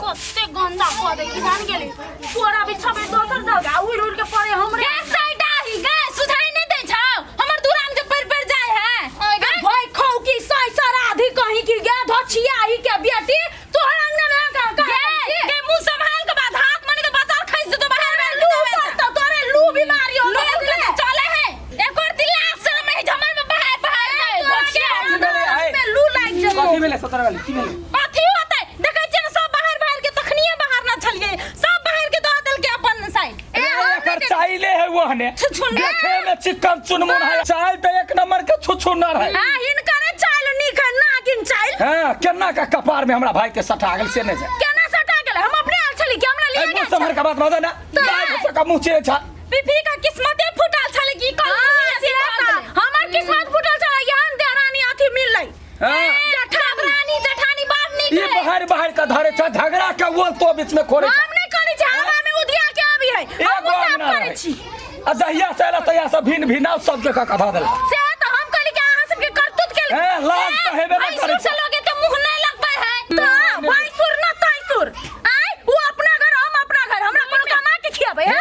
कते गंदा को देखि जान गेली तोरा भी छबे दोसर जगह उड़ उड़ के पड़े हमरे साइड आही गे सुधाई नहीं दे छौ हमर दुराम जे पर जाय है भाई खौ की सई सराधी कहीं की गे धछिया ही के बेटी तोहर अंगना में का के मुंह संभाल के बाद हाथ मने तो बाजार खइस तो बाहर में लू तो तोरे लू बीमारी हो चले है एक और दिला से में झमर में बाहर धछिया में लू लाग जे कथी भेले 17 वाली की भेले कथी होतै देखै छी सब बाहर के तखनिए बाहर ना छलिए सब बाहर के दो दल के अपन साइड एकर चाइले है वहने देखे में चिकन चुनमुन है चाइल तो एक नंबर के छुछुनर है हां हिनकर चाइल निक है नागिन चाइल हां केना का कपार में हमरा भाई के सटा गेल से नहीं जाए केना सटा गेल हम अपने आल छली के हमरा लिए गेल समर का बात मजा ना गाय का मुंह छे छा बीबी का किस्मते फुटल छले की कल हमर किस्मत फुटल छले यहां देरानी अथी मिल लै जेठानी जेठानी बात नहीं ये बाहर बाहर का धरे छ झगड़ा के वो तो बीच में खोरे हम नहीं करी छ हवा में उधिया के आबी है हम सब करै छी अजहिया से ला तया सब भिन भिना सब के का कथा देला से तो हम कहली के अहां सब के करतूत के ए लाज तो हेबे न करे से लोगे तो मुंह नहीं लगबै है तो भाई सुर न तई सुर आय वो अपना घर हम अपना घर हमरा कोनो कमा के खियाबे है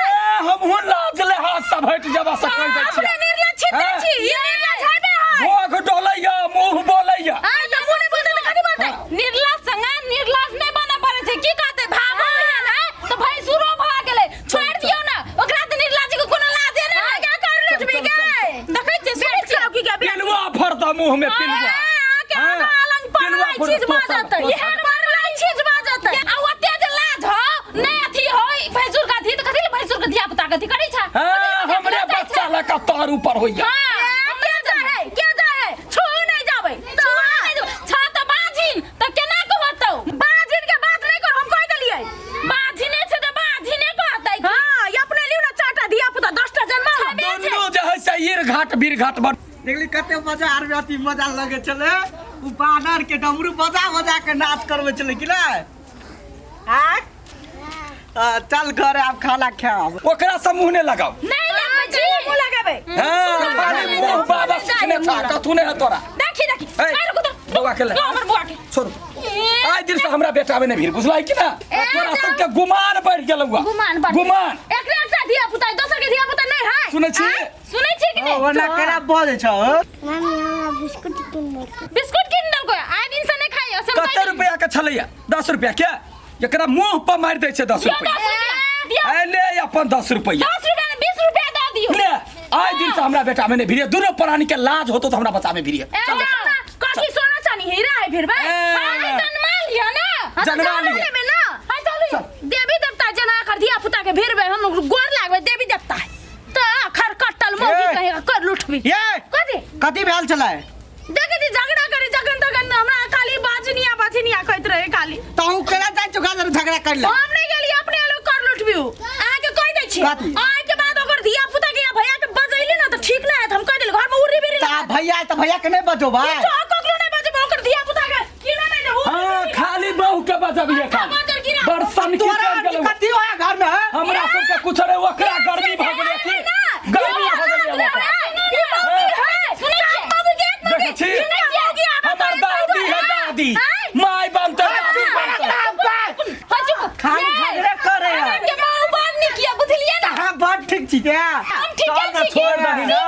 हम हुन लाज ले हाथ सब हट जबा से कह दे छी अपने निर्लज्जित छी ये निर्लज्ज है भोग डोलैया मुंह बोलैया आय तो मुंह नहीं बोलते तो कथि बोलते निर्लज्ज संगा निर्लज्ज नहीं बना पड़े छै की कहते भागो है ना तो भाई सुरो भाग गेले छोड़ दियो ना ओकरा त निर्लज्ज के कोनो लाजे नहीं क्या कर लुटबी गे देखै छी सुन छी की के पिलवा फरता मुंह में पिलवा के अलंग पर चीज बाजत ये मारलाई चीज बाजत आ ओते जे लाज हो नहीं अथी होई भैंसुर का थी तो कथि ले भैंसुर के धिया पुता कथि करै छ हां हमरे बच्चा ला का तार ऊपर होइया क्या जाए छू नहीं जाबै छू नहीं जाबै छ त बाजिन त केना कहतौ बाजिन के बात नहीं कर हम कह देलियै बाजिने छै त बाजिने कहतै हां ये अपने लिउ ना चाटा धिया पुता 10 टा जन्म दोनों जे है से ईर घाट बीर घाट बन देखली कते मजा आर अति मजा लगे चले उ बानर के डमरू बजा बजा के नाच करवे चले कि नहीं चल घर आप खाना खाब ओकरा से मुंह ने लगाओ नहीं लगबै जी मुंह लगाबै हां खाली मुंह बाबा सिखने था कथु ने है तोरा देखी मार को बउआ के ले हमर बुआ के छोड़ आज दिन से हमरा बेटा में भीड़ बुझलाई कि ना तोरा सब के गुमान बढ़ गेल हुआ गुमान एकरे एकटा धिया पुता दोसर के धिया पुता नहीं है सुनै छी कि नहीं ओना केना बजे छ मम्मी हमरा बिस्कुट किन दल को आइ दिन से नहीं खाइयो सब कते रुपया के छलैया 10 रुपया के एकरा मुंह पर मार दै छै 10 रुपया ए ले अपन 10 रुपया 10 रुपया ने 20 रुपया दे दियो ले आज दिन से हमरा बेटा में भीड़ दोनों प्राणी के लाज होतो तो हमरा बच्चा में भीड़ कथि सोना चानी हीरा है फिर भाई जन्मा लिया ना जनवा लिया हां चलो देवी देवता जना कर धिया पुता के भीड़ हम गोर लागबे देवी देवता है तो आखर कटल मोगी कहेगा कर लुटबी ये कथि भेल चला देखे जी झगड़ा करे जगन तगन हमरा खाली बाजनिया कहत रहे खाली तहु केना जाय छ गाजर झगड़ा कर ले हम नहीं गेली अपने लोग कर लुटबी आ के कह दै छी आइ के बाद ओकर धिया पुता के भैया के बजैली ना तो ठीक ना है हम कह देल घर में उरी बिरी ता भैया के नहीं बजो भाई कोकलो नहीं बजबे ओकर धिया पुता के की ना नहीं हो हां खाली बहू के बजबिए खाली बरसन की चल गेल कथि होया घर में हमरा सब के कुछ रे ओकरा गर्मी भ गेल की गर्मी भ गेल देखे छी हमर दादी है दादी माय बनते दादी बनते खाली झगड़ा करे के मां बात नहीं किया बुझलिए ना हां बात ठीक छी क्या हम ठीक है छोड़ दही ना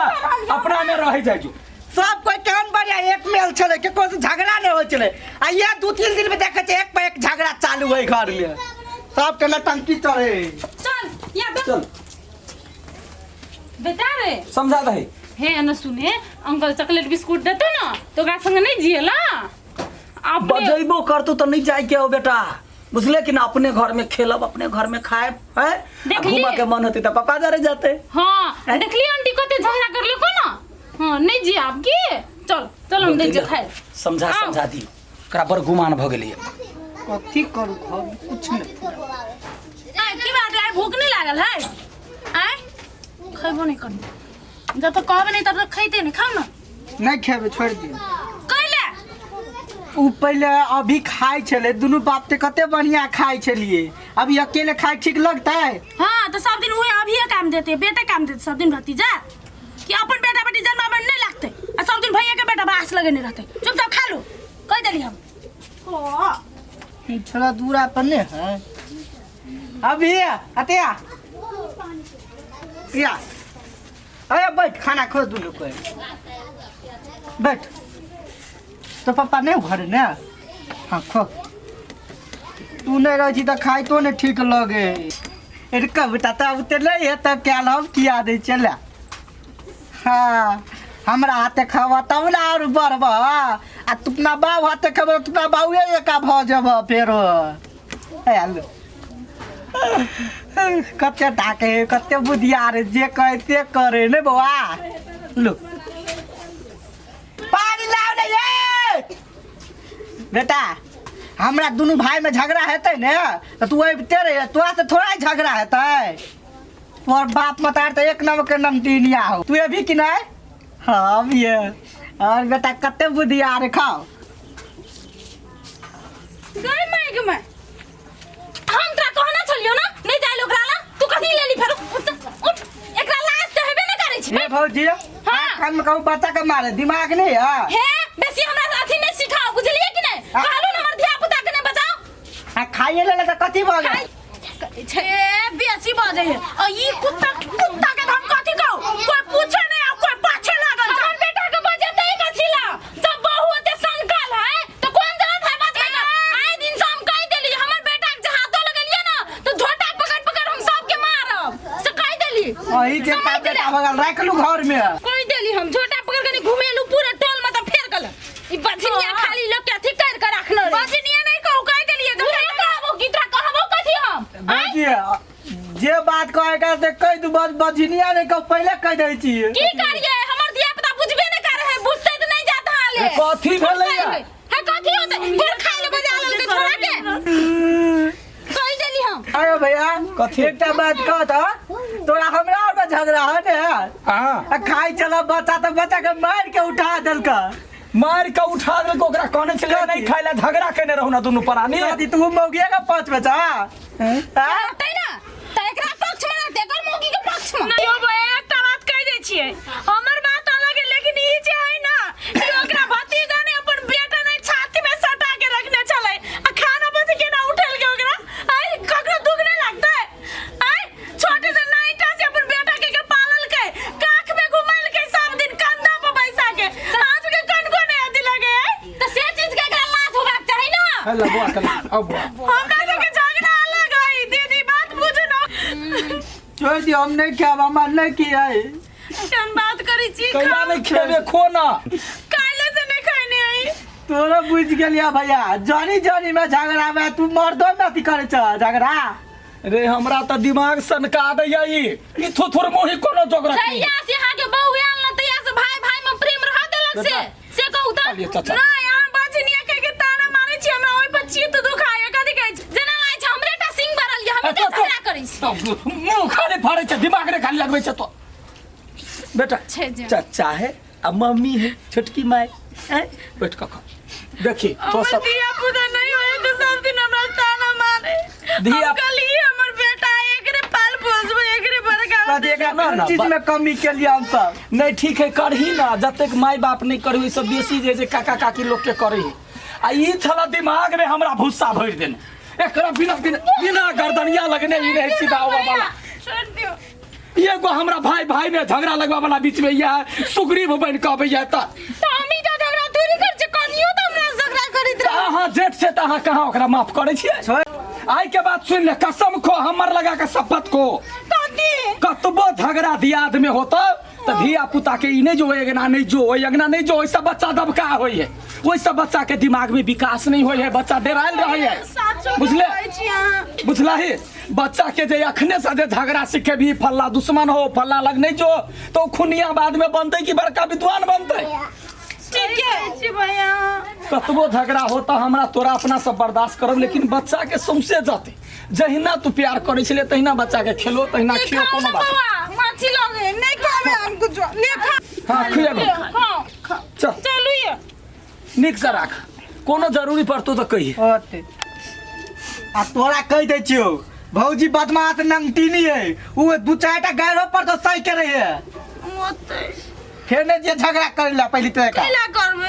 अपना में रह जाय जो सब कोई केहन बढ़िया एक मेल चले के कोई झगड़ा नहीं हो चले आ ये 2-3 दिन में देखे छे एक पे एक झगड़ा चालू है घर में सब के नटंकी चढ़े चल या चल बेटा रे समझा दही हे न सुने अंकल चॉकलेट बिस्कुट देते ना तो ओकरा संग नहीं जिएला आप बजैबो करतू तो नहीं जाय के हो बेटा बुझले कि ना अपने घर में खेलब अपने घर में खाए है घुमा के मन होती तो पापा जरे जाते हां देखली आंटी कते झगड़ा कर लो को ना हां नहीं जी आपकी चल हम देख जे खाए समझा दियो ओकरा बड़ गुमान भ गेलै कथि करू खाब कुछ नहीं आ की बात है भूख नहीं लागल है आय खइबो नहीं कर जब तक कहबे नहीं तब तक खइते नहीं खाओ ना नहीं खेबे छोड़ दियो कइले उ पहले अभी खाई चले दोनों बाप ते कते बढ़िया खाई चलिए अभी अकेले खाए ठीक लगता है हां तो सब दिन वही अभी काम देते बेटे काम देते सब दिन भतीजा कि अपन बेटा बेटी जन्म में नहीं लगते आ सब दिन भैया के बेटा बास लगे नहीं रहते चुपचाप खा लो कह देली हम ओ थोड़ा दूर अपने है अभी अतिया या अरे बैठ खाना खो दू लोग बैठ तो पापा नहीं घर ने हाँ खो तू नहीं रही तो खाई तो नहीं ठीक लगे कविता तो उतरले है तब क्या लव किया दे चले हाँ हमरा हाथे खावा तब ना और बढ़ब आ तुपना बाबू हाथे खबर तुपना बाबुए का भ जब फेरो कते डाके कते बुधियार जे कहते करे ने बउआ लो पानी लाओ ने ये बेटा हमरा दोनों भाई में झगड़ा हेतै ने तो तू अबते रहे तोरा से थोड़ा ही झगड़ा हेतै तोर बाप मतार तो एक नंबर के नमटीनिया हो तू अभी कि नहीं हाँ ये और बेटा कते बुधियार खाओ गई माइक में हम तोरा कहना छलियो ना नहीं जाय लोग राला तू कथि लेली फेर उठ एकरा लाज त हेबे न करै छै ए भौजी हां खान में कहू बच्चा के मारे दिमाग नहीं है हे बेसी हमरा अथि नहीं सिखाओ बुझलिए कि नहीं कहलो न हमर धिया पुता के नहीं बचाओ आ खाइए ले त कथि भ गेल छे बेसी बाजे है आ ई कुत्ता के हम कथि कहू कोई पूछे नहीं आ कोई पाछे लागल हमर बेटा के बजते ही कथि ला जब बहू होते संकल है तो कौन जानत है बात का आए दिन से हम कह देली हमर बेटा के हाथों लगलिए ना तो झोटा पकड़ हम सब के मारब से कह देली ओही के का बेटा बगल राख लू घर में कह देली हम झोटा पकड़ के घुमेलू पूरा टोल में तो फेर गल ई बजनिया खाली लोग के अथि कर के रखलो बजनिया नहीं कहू कह देलिए तो कहबो की तोरा कहबो कथि हम भौजी जे बात कहे का से कह दू बजनिया नहीं कहू पहले कह दै छी की करिए हमर धिया पुता बुझबे न करे है बुझते तो नहीं जाता हाले कथी भेलै है कथि होते फिर खाए ले बजा ले छोड़ा के कह देली हम अरे भैया कथी? एकटा बात कह त तोरा हमरा और में झगड़ा है ने हां खाई चला बच्चा तो बच्चा के मार के उठा देलक मार के उठा देल को ओकरा कहने छले नहीं खाइला झगड़ा केने रहू ना दुनु प्राणी दादी तू मौगिया का पांच बच्चा तै ना तै एकरा पक्ष में रहते कर मौगी के पक्ष में नहीं हो बे एकटा बात कह दे छिए हमर बात अलग है लेकिन ई जे है ना कि ओकरा भतीजा ने अपन बेटा ने छाती में सटा के रखने चले आ खाना बस के ना उठल के ओकरा आई ककरो दुख नहीं लगता है आई छोटे से नाइटा से अपन बेटा के पालल के काख में घुमाइल के सब दिन कंधा पे बैसा के आज के कन को नहीं आदि लगे तो से चीज के एकरा लात होबाक चाहि ना हेलो बुआ कल अब बुआ हमरा सब के झगड़ा अलग है दीदी बात बुझनो छोड़ दी हम नहीं खाब हमार नहीं किया है कौन बात करी छी कैला नहीं खेबे खो ना काले से नहीं खाने आई तोरा बुझ गेलिया भैया जानी जानी में झगड़ा में तू मर्दो में अथी करे छ झगड़ा रे हमरा त दिमाग सनका दैया ई थोथोर मोही कोनो जोगरा जइया से हां के बहू आल न तइया से भाई भाई में प्रेम रह देलक से कहू त चलिए, चाचा। ना यहां बजनिया के ताना मारे छी हमरा ओइ पर चित दुखाए कथि कहै छै जेना लाइ छै हमरे टा सिंह भरल या हम के झगड़ा करै छी मुंह खाने फाड़े छ दिमाग रे खाली लगबै छ तो बेटा छे जे। चाचा है आ मम्मी है छोटकी माई है बैठ का देखी तो हमर सब दिया पुता नहीं होए तो सब दिन हमरा ताना मारे धिया- हम कली हमर बेटा एकरे पाल पोसबो एकरे बड़का कथी ना, का ना, चीज में कमी के लिए हम सब नहीं ठीक है करही ना जब तक माई बाप नहीं करे सब बेसी जे काका काकी लोग के करे आ ई थला दिमाग रे हमरा भुस्सा भर देने एकरा बिना बिना बिना गर्दनिया लगने ही नहीं सीधा हुआ वाला छोड़ दियो एगो हमरा भाई भाई में झगड़ा लगवा वाला बीच में यह सुग्रीव बन के अबै त तो हमी तो झगड़ा थोड़ी कर छ कनियो तो हमरा झगड़ा करित रह अहाँ जेठ से त अहाँ कहाँ ओकरा माफ करे छियै आई के बात सुन ले कसम खो हमर लगा के शपथ को कथि कतबो झगड़ा दियाद में होता तो धिया पुता के इने जो एगना नहीं जो एगना नहीं जो वैसा बच्चा दबका होई है वैसा बच्चा के दिमाग में विकास नहीं होई है बच्चा डेरायल रहे है बुझले बुझला ही बच्चा के जे अखने से जे झगड़ा सीखे भी फल्ला दुश्मन हो फल्ला लग नहीं जो तो खुनिया बाद में बनते कि बड़का विद्वान बनते ठीक है भैया कतबो झगड़ा होता हमरा तोरा अपना सब बर्दाश्त करब लेकिन बच्चा के सौंसे जाते जहिना तू प्यार करे छले तहिना बच्चा के खेलो तहिना खियो कोनो बात माछी लगे नहीं खावे हम कुछ ले खा हां खिलेबो हां चल चलू ये निक से राख कोनो जरूरी पड़तो तो कही ओते आ तोरा कह दे छियो भौजी बदमाश नंगटीनी है वो दू चारटा गायरो पर तो सही करे है मत फिर ने जे झगड़ा करे ला पहली तो कैला करबे